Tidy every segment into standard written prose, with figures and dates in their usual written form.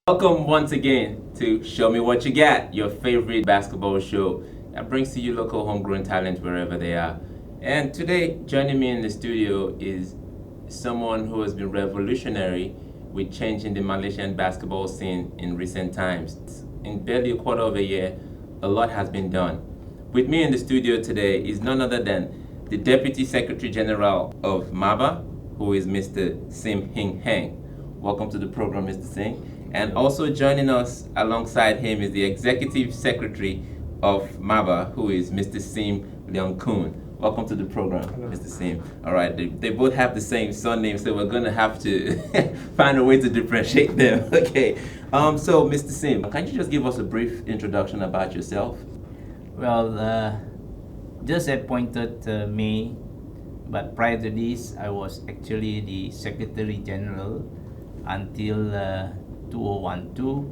Welcome once again to Show Me What You Got, your favorite basketball show that brings to you local homegrown talent wherever they are. And today, joining me in the studio is someone who has been revolutionary with changing the Malaysian basketball scene in recent times. In barely a quarter of a year, a lot has been done. With me in the studio today is none other than the Deputy Secretary General of Maba, who is Mr. Smwyg. Welcome to the program, Mr. Singh. And also joining us alongside him is the Executive Secretary of Maba, who is Mr. Smwyg. Welcome to the program, Hello. Mr. Sim. All right, they both have the same surname, so we're gonna have to find a way to differentiate them. Okay. So, Mr. Sim, can you just give us a brief introduction about yourself? Well, just appointed May, but prior to this, I was actually the Secretary General until 2012.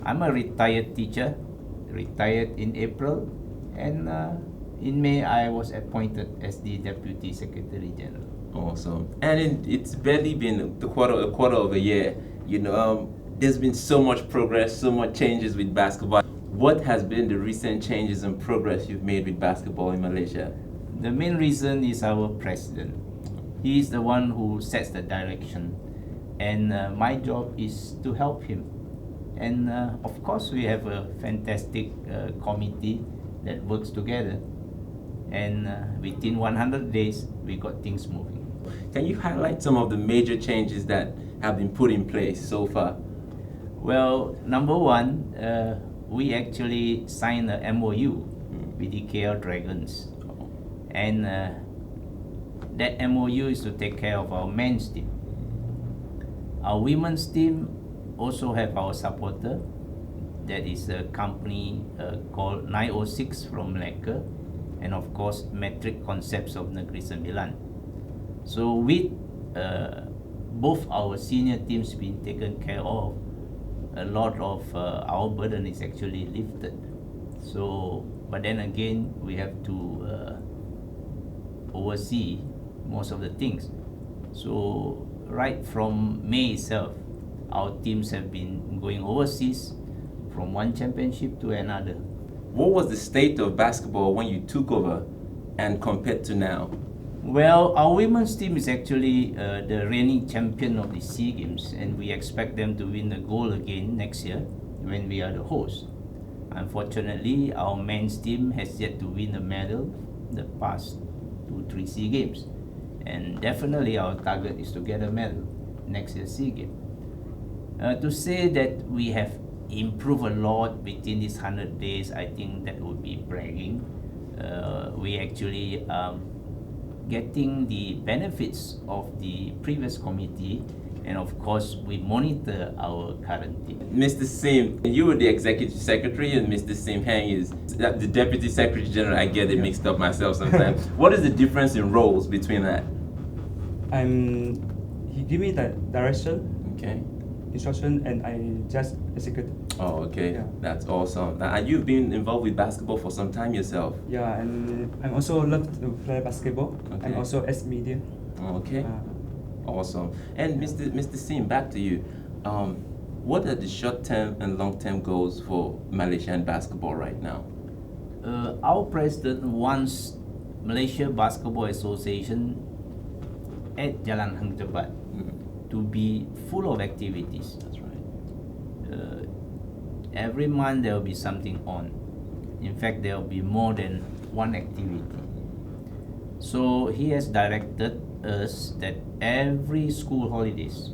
I'm a retired teacher, retired in April, and in May I was appointed as the Deputy Secretary General. Awesome. And it's barely been a quarter of a year. There's been so much progress, so much changes with basketball. What has been the recent changes and progress you've made with basketball in Malaysia? The main reason is our president. He is the one who sets the direction, and my job is to help him. And of course, we have a fantastic committee that works together, and within 100 days, we got things moving. Can you highlight some of the major changes that have been put in place so far? Well, number one, we actually signed a MOU with the KL Dragons, and that MOU is to take care of our men's team. Our women's team also have our supporter, that is a company called 906 from Malacca, and of course Metric Concepts of Negeri Sembilan. So with both our senior teams being taken care of, a lot of our burden is actually lifted. So, but then again, we have to oversee most of the things. So right from May itself, our teams have been going overseas from one championship to another. What was the state of basketball when you took over and compared to now? Well, our women's team is actually the reigning champion of the SEA Games, and we expect them to win the gold again next year when we are the host. Unfortunately, our men's team has yet to win a medal the past 2-3 SEA Games, and definitely our target is to get a medal next year's SEA Games. To say that we have improved a lot within these 100 days, I think that would be bragging. We actually getting the benefits of the previous committee, and of course we monitor our current team. Mr. Sim, you were the Executive Secretary and Mr. Smwyg is the Deputy Secretary General. I get it mixed up myself sometimes. What is the difference in roles between that? He give me the direction, Okay. instruction, and I just execute. Oh, okay. Yeah. That's awesome. Now, you've been involved with basketball for some time yourself. Yeah, and I also love to play basketball. Okay. And also as media. Oh, okay. Awesome. And Mr. Sim, back to you. What are the short-term and long-term goals for Malaysian basketball right now? Our president wants Malaysia Basketball Association at Jalan Hang Jebat to be full of activities. That's right. Every month there will be something on. In fact, there will be more than one activity. So he has directed us that every school holidays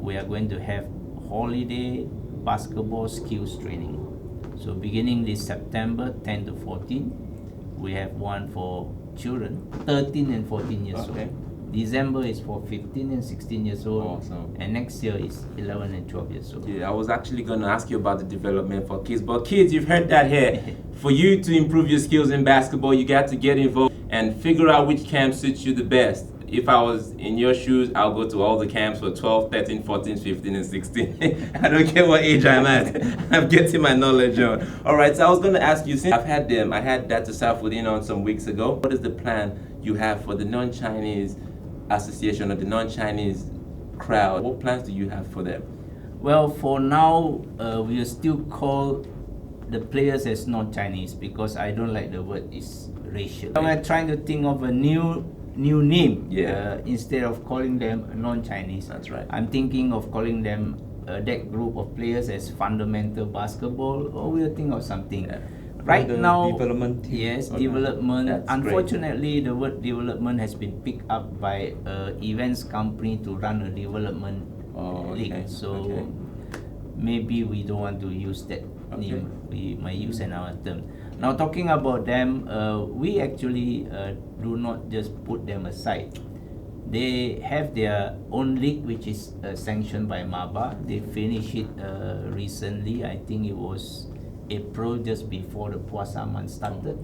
we are going to have holiday basketball skills training. So beginning this September 10 to 14, we have one for children 13 and 14 years Okay. old. December is for 15 and 16 years old, Awesome. and next year is 11 and 12 years old. Yeah, I was actually going to ask you about the development for kids, but kids, you've heard that here. For you to improve your skills in basketball, you got to get involved and figure out which camp suits you the best. If I was in your shoes, I'll go to all the camps for 12, 13, 14, 15, and 16. I don't care what age I'm at. I'm getting my knowledge on. All right, so I was going to ask you, since I had Dr. Safudin on some weeks ago, what is the plan you have for the non-Chinese association or the non-Chinese crowd? What plans do you have for them? Well, for now, we will still call the players as non-Chinese because I don't like the word is racial. We're trying to think of a new name instead of calling them non-Chinese. That's right. I'm thinking of calling them that group of players as fundamental basketball, or we'll think of something. Yeah. Right The now, development team. yes, Okay. development. That's Unfortunately, the word development has been picked up by events company to run a development league. Okay. So Okay. maybe we don't want to use that Okay. name. We might use another term. Now talking about them, we actually do not just put them aside. They have their own league which is sanctioned by Maba. They finished it recently. I think it was April, just before the Puasa month started.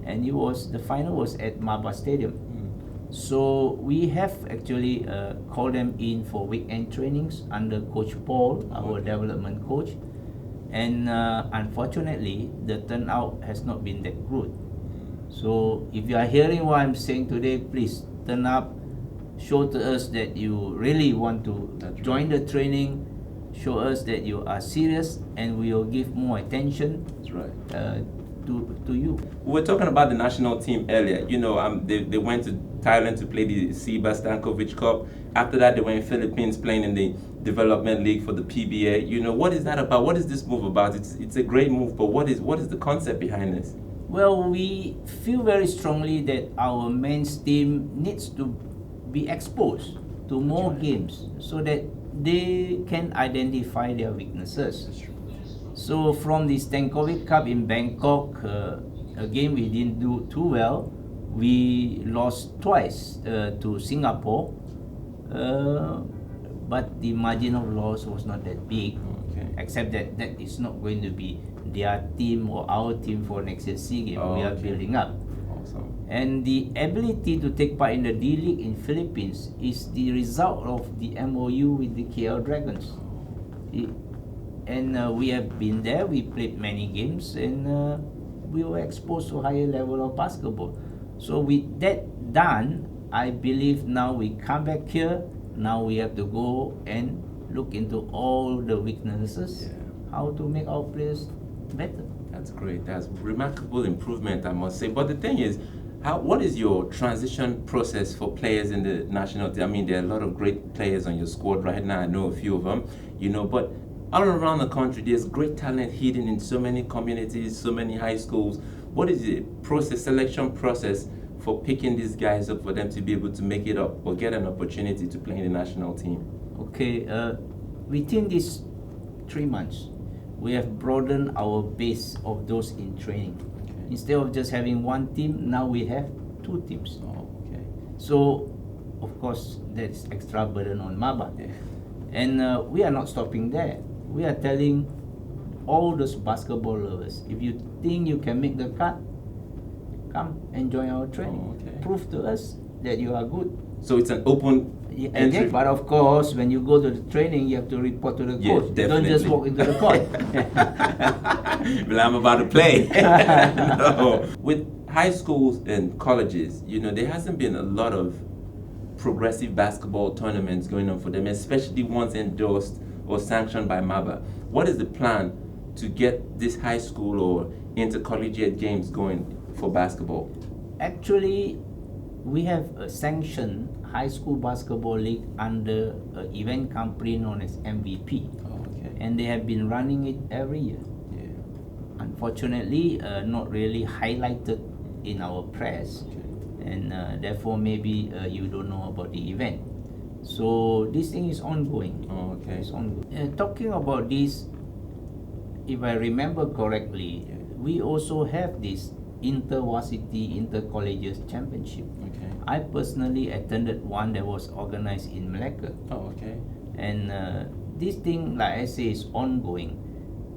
And the final was at Maba Stadium. So we have actually called them in for weekend trainings under Coach Paul, our development coach. And unfortunately, the turnout has not been that good. So if you are hearing what I'm saying today, please turn up, show to us that you really want to join the training, show us that you are serious, and we will give more attention That's right. to you. We were talking about the national team earlier. You know, they went to Thailand to play the Siba Stankovic Cup. After that, they were in Philippines playing in the development league for the PBA. You know, what is that about? What is this move about? It's a great move, but what is the concept behind this? Well, we feel very strongly that our men's team needs to be exposed to more games so that they can identify their weaknesses. So from the Stankovic Cup in Bangkok, again we didn't do too well. We lost twice to Singapore, but the margin of loss was not that big, except that is not going to be their team or our team for next year's SEA Games. We are building up. Awesome. And the ability to take part in the D-League in Philippines is the result of the MOU with the KL Dragons. And we have been there, we played many games, and we were exposed to higher level of basketball. So with that done, I believe now we come back here, now we have to go and look into all the weaknesses, how to make our players better. That's great. That's remarkable improvement, I must say. But the thing is, what is your transition process for players in the national team? I mean, there are a lot of great players on your squad right now. I know a few of them, you know, but all around the country, there's great talent hidden in so many communities, so many high schools. What is the selection process for picking these guys up for them to be able to make it up or get an opportunity to play in the national team? Okay, within these 3 months, we have broadened our base of those in training. Instead of just having one team, now we have 2 teams. So, of course, that's extra burden on Maba. And we are not stopping there. We are telling all those basketball lovers, if you think you can make the cut, come and join our training. Prove to us that you are good. So it's an open entry. But of course, when you go to the training, you have to report to the coach. You don't just walk into the court. Well, I'm about to play. No. With high schools and colleges, you know, there hasn't been a lot of progressive basketball tournaments going on for them, especially ones endorsed or sanctioned by Maba. What is the plan to get this high school or intercollegiate games going for basketball? Actually, we have a sanctioned high school basketball league under an event company known as MVP. And they have been running it every year. Unfortunately, not really highlighted in our press. And therefore maybe you don't know about the event. So this thing is ongoing. It's ongoing. Talking about this, if I remember correctly, we also have this inter-varsity, inter-colleges championship. I personally attended one that was organized in Malacca. And this thing, like I say, is ongoing.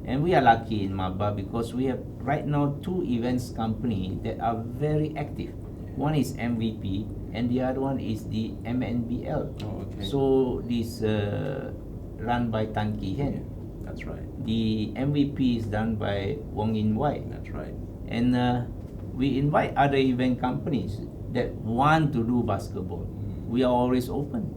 And we are lucky in Maba because we have right now 2 events company that are very active. One is MVP and the other one is the MNBL. So this run by Tan Ki Hen. That's right. The MVP is done by Wong In Wai. That's right. And we invite other event companies that want to do basketball. We are always open.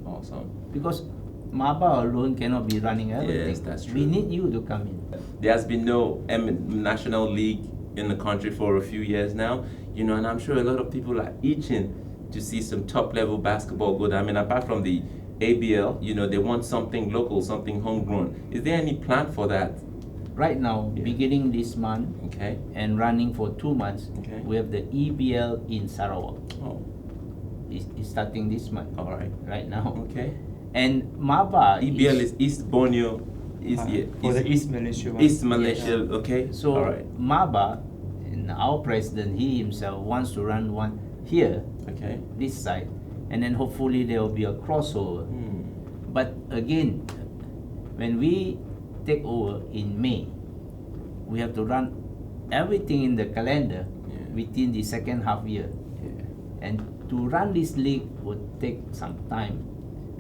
Awesome. Because Maba alone cannot be running everything. Yes, that's true. We need you to come in. There has been no national league in the country for a few years now, you know, and I'm sure a lot of people are itching to see some top level basketball go down. I mean, apart from the ABL, you know, they want something local, something homegrown. Is there any plan for that? Right now, Yeah. beginning this month Okay. and running for 2 months, Okay. we have the EBL in Sarawak. Oh, It's starting this month, all right. right now. Okay. And Maba EBL is East Borneo, For the East Malaysia one. East Malaysia. Okay. So all right. Maba, and our president, he himself wants to run one here, Okay. this side, and then hopefully there will be a crossover. Hmm. But again, when we take over in May, we have to run everything in the calendar Yeah. within the second half year. Yeah. And to run this league would take some time.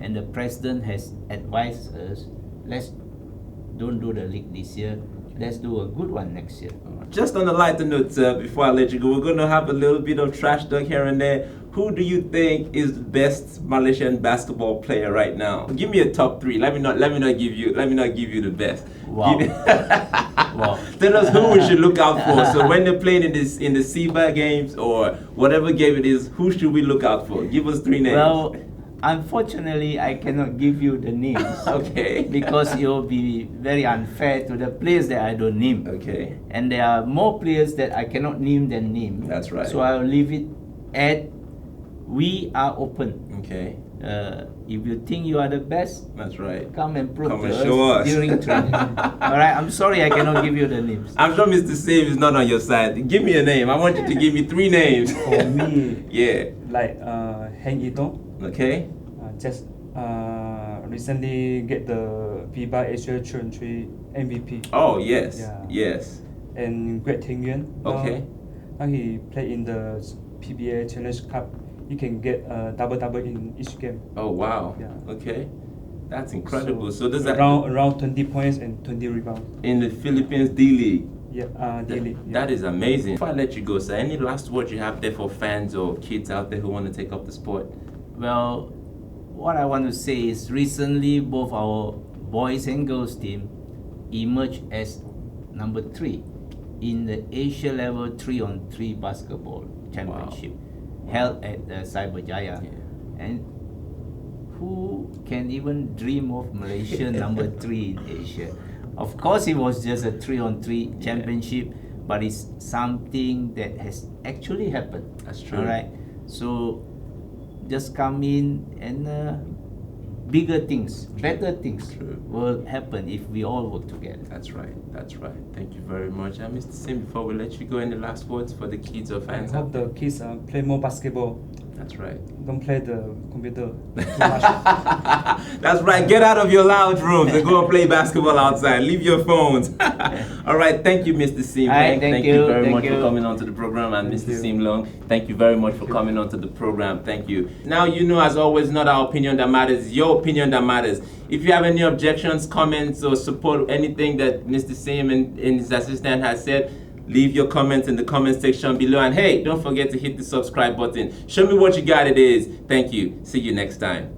And the president has advised us, let's don't do the league this year, let's do a good one next year. Just on a lighter note, before I let you go, we're going to have a little bit of trash talk here and there. Who do you think is the best Malaysian basketball player right now? Give me a top three. Let me not give you the best. Wow. Give me- Wow. Tell us who we should look out for. So when they're playing in the SIBA games or whatever game it is, who should we look out for? Give us 3 names. Well, unfortunately, I cannot give you the names. Okay. Because it will be very unfair to the players that I don't name. Okay. And there are more players that I cannot name than name. That's right. So I'll leave it at we are open. Okay. If you think you are the best, That's right. come and prove Come to and us show us. during training. Alright, I'm sorry I cannot give you the names. I'm sure Mr. Save is not on your side. Give me a name. I want you to give me 3 names. For me, Yeah. like Heng Ito, Okay. just recently get the FIBA Asia Children MVP. Oh yes. Yeah. Yes. And Greg Ting Yuan. Okay. Now he play in the PBA Challenge Cup. He can get a double in each game. Oh wow. Yeah. Okay. That's incredible. So does that around 20 points and 20 rebounds. in the Philippines D League? Yeah, daily. That is amazing. Before I let you go, sir, any last words you have there for fans or kids out there who want to take up the sport? Well, what I want to say is recently both our boys and girls team emerged as number 3 in the Asia level 3-on-3 basketball championship held at Cyberjaya. Yeah. And who can even dream of Malaysia number 3 in Asia? Of course, it was just a 3-on-3 championship, but it's something that has actually happened. That's true. All right. So just come in and bigger things, better things True. will happen if we all work together. That's right. That's right. Thank you very much. Mr. Sim, before we let you go, any last words for the kids or I fans? hope the kids play more basketball. That's right. Don't play the computer too much. That's right. Get out of your lounge rooms and go and play basketball outside. Leave your phones. All right. Thank you, Mr. Sim. All right, thank you you, very thank much for you. coming on to the program. And Thank Mr. you. Sim Long, thank you very much for coming on to the program. Thank you. Now, you know, as always, not our opinion that matters, your opinion that matters. If you have any objections, comments, or support anything that Mr. Sim and his assistant has said, leave your comments in the comment section below. And hey, don't forget to hit the subscribe button. Show me what you got it is. Thank you. See you next time.